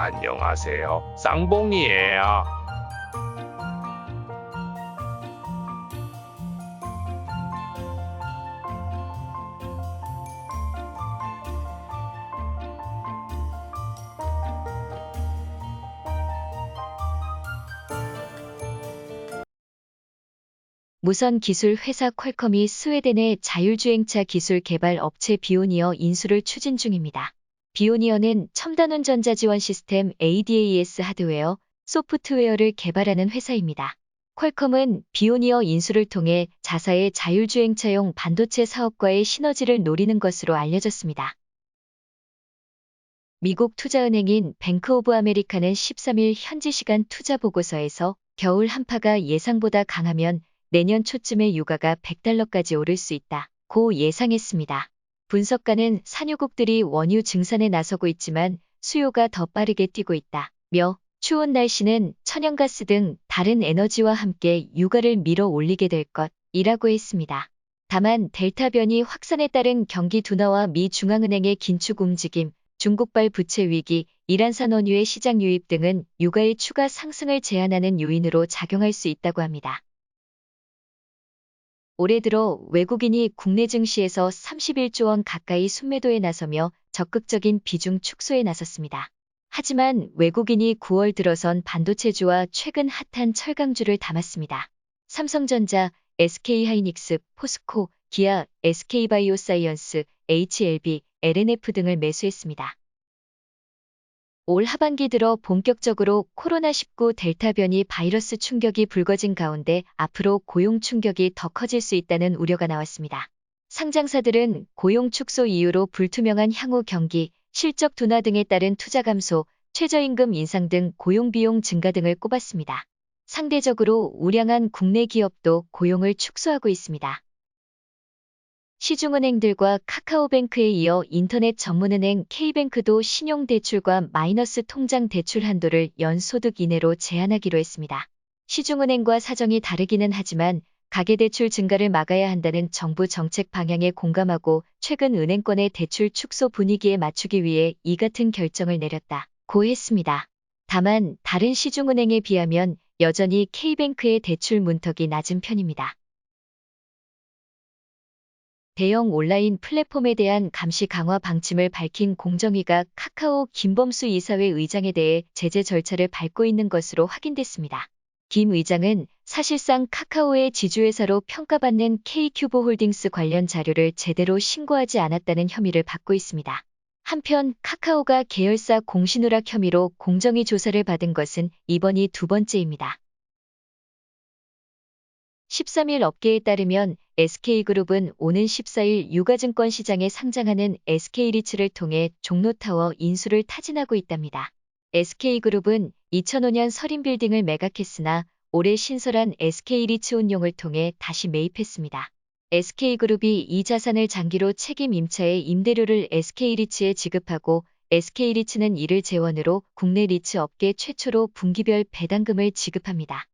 안녕하세요. 쌍봉이에요. 무선 기술 회사 퀄컴이 스웨덴의 자율주행차 기술 개발 업체 비오니어 인수를 추진 중입니다. 비오니어는 첨단운 전자지원 시스템 ADAS 하드웨어, 소프트웨어를 개발하는 회사입니다. 퀄컴은 비오니어 인수를 통해 자사의 자율주행차용 반도체 사업과의 시너지를 노리는 것으로 알려졌습니다. 미국 투자은행인 뱅크 오브 아메리카는 13일 현지 시간 투자 보고서에서 겨울 한파가 예상보다 강하면 내년 초쯤에 유가가 $100까지 오를 수 있다고 예상했습니다. 분석가는 산유국들이 원유 증산에 나서고 있지만 수요가 더 빠르게 뛰고 있다며 추운 날씨는 천연가스 등 다른 에너지와 함께 유가를 밀어 올리게 될 것이라고 했습니다. 다만 델타 변이 확산에 따른 경기 둔화와 미 중앙은행의 긴축 움직임, 중국발 부채 위기, 이란산 원유의 시장 유입 등은 유가의 추가 상승을 제한하는 요인으로 작용할 수 있다고 합니다. 올해 들어 외국인이 국내 증시에서 31조 원 가까이 순매도에 나서며 적극적인 비중 축소에 나섰습니다. 하지만 외국인이 9월 들어선 반도체주와 최근 핫한 철강주를 담았습니다. 삼성전자, SK하이닉스, 포스코, 기아, SK바이오사이언스, HLB, LNF 등을 매수했습니다. 올 하반기 들어 본격적으로 코로나19 델타 변이 바이러스 충격이 불거진 가운데 앞으로 고용 충격이 더 커질 수 있다는 우려가 나왔습니다. 상장사들은 고용 축소 이유로 불투명한 향후 경기, 실적 둔화 등에 따른 투자 감소, 최저임금 인상 등 고용 비용 증가 등을 꼽았습니다. 상대적으로 우량한 국내 기업도 고용을 축소하고 있습니다. 시중은행들과 카카오뱅크에 이어 인터넷 전문은행 K뱅크도 신용대출과 마이너스 통장 대출 한도를 연소득 이내로 제한하기로 했습니다. 시중은행과 사정이 다르기는 하지만 가계대출 증가를 막아야 한다는 정부 정책 방향에 공감하고 최근 은행권의 대출 축소 분위기에 맞추기 위해 이 같은 결정을 내렸다고 했습니다. 다만 다른 시중은행에 비하면 여전히 K뱅크의 대출 문턱이 낮은 편입니다. 대형 온라인 플랫폼에 대한 감시 강화 방침을 밝힌 공정위가 카카오 김범수 이사회 의장에 대해 제재 절차를 밟고 있는 것으로 확인됐습니다. 김 의장은 사실상 카카오의 지주회사로 평가받는 K큐브홀딩스 관련 자료를 제대로 신고하지 않았다는 혐의를 받고 있습니다. 한편 카카오가 계열사 공시누락 혐의로 공정위 조사를 받은 것은 이번이 두 번째입니다. 13일 업계에 따르면 SK그룹은 오는 14일 유가증권 시장에 상장하는 SK리츠를 통해 종로타워 인수를 타진하고 있답니다. SK그룹은 2005년 서린빌딩을 매각했으나 올해 신설한 SK리츠 운용을 통해 다시 매입했습니다. SK그룹이 이 자산을 장기로 책임 임차해 임대료를 SK리츠에 지급하고 SK리츠는 이를 재원으로 국내 리츠 업계 최초로 분기별 배당금을 지급합니다.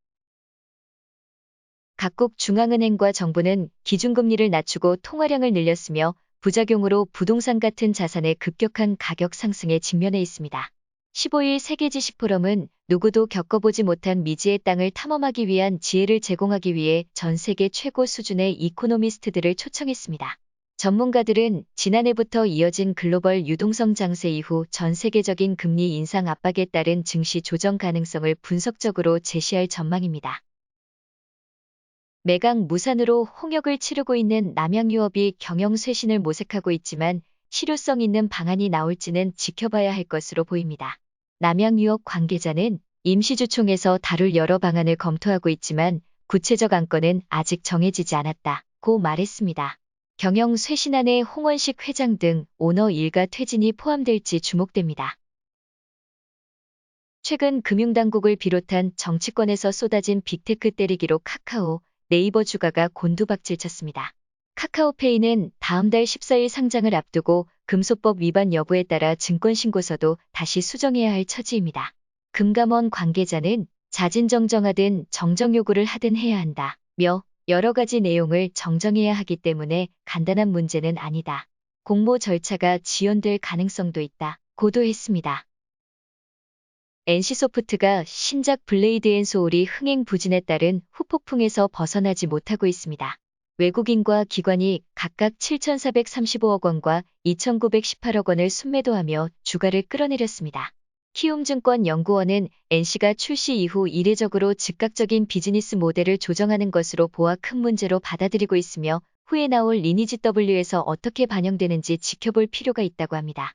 각국 중앙은행과 정부는 기준금리를 낮추고 통화량을 늘렸으며 부작용으로 부동산 같은 자산의 급격한 가격 상승에 직면해 있습니다. 15일 세계지식포럼은 누구도 겪어보지 못한 미지의 땅을 탐험하기 위한 지혜를 제공하기 위해 전 세계 최고 수준의 이코노미스트들을 초청했습니다. 전문가들은 지난해부터 이어진 글로벌 유동성 장세 이후 전 세계적인 금리 인상 압박에 따른 증시 조정 가능성을 분석적으로 제시할 전망입니다. 매각 무산으로 홍역을 치르고 있는 남양유업이 경영 쇄신을 모색하고 있지만 실효성 있는 방안이 나올지는 지켜봐야 할 것으로 보입니다. 남양유업 관계자는 임시주총에서 다룰 여러 방안을 검토하고 있지만 구체적 안건은 아직 정해지지 않았다고 말했습니다. 경영 쇄신안에 홍원식 회장 등 오너 일가 퇴진이 포함될지 주목됩니다. 최근 금융당국을 비롯한 정치권에서 쏟아진 빅테크 때리기로 카카오, 네이버 주가가 곤두박질 쳤습니다. 카카오페이는 다음 달 14일 상장을 앞두고 금소법 위반 여부에 따라 증권신고서도 다시 수정해야 할 처지입니다. 금감원 관계자는 자진정정하든 정정 요구를 하든 해야 한다며 여러 가지 내용을 정정해야 하기 때문에 간단한 문제는 아니다. 공모 절차가 지연될 가능성도 있다. 고도했습니다. NC소프트가 신작 블레이드 앤 소울이 흥행 부진에 따른 후폭풍에서 벗어나지 못하고 있습니다. 외국인과 기관이 각각 7,435억 원과 2,918억 원을 순매도하며 주가를 끌어내렸습니다. 키움증권 연구원은 NC가 출시 이후 이례적으로 즉각적인 비즈니스 모델을 조정하는 것으로 보아 큰 문제로 받아들이고 있으며 후에 나올 리니지 W에서 어떻게 반영되는지 지켜볼 필요가 있다고 합니다.